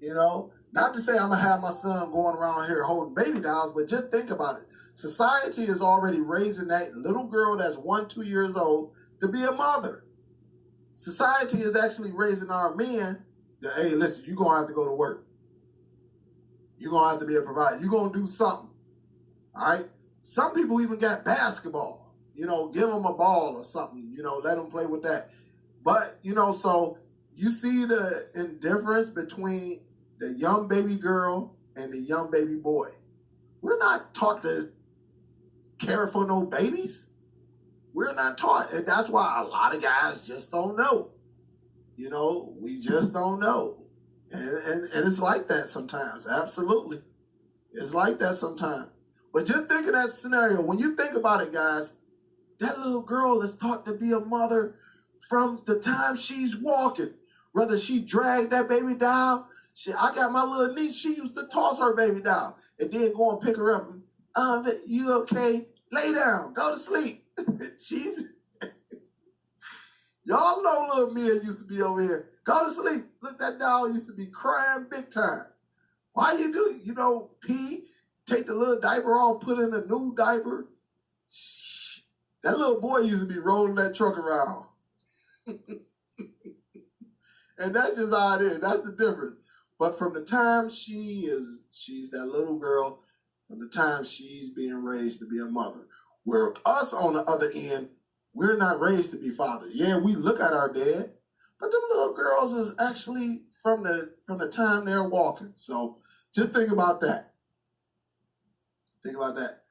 You know, not to say I'm gonna have my son going around here holding baby dolls, but just think about it. Society is already raising that little girl that's 1, 2 years old to be a mother. Society is actually raising our men that, hey, listen, you're gonna have to go to work. You're gonna have to be a provider. You're gonna do something. All right. Some people even got basketball. You know, give them a ball or something. You know, let them play with that. But you know, so you see the indifference between the young baby girl and the young baby boy. We're not taught to care for no babies. We're not taught. And that's why a lot of guys just don't know. You know, we just don't know. And it's like that sometimes. Absolutely. It's like that sometimes. But just think of that scenario. When you think about it, guys, that little girl is taught to be a mother from the time she's walking. Whether she dragged that baby down. I got my little niece, she used to toss her baby down and then go and pick her up. You okay? Lay down. Go to sleep. Y'all know little Mia used to be over here. Go to sleep. Look, that dog used to be crying big time. Why you do? You know, pee, take the little diaper off, put in a new diaper. That little boy used to be rolling that truck around. And that's just how it is. That's the difference. But from the time she's that little girl, from the time she's being raised to be a mother. Where us on the other end, we're not raised to be fathers. Yeah, we look at our dad, but them little girls is actually from the time they're walking. So just think about that. Think about that.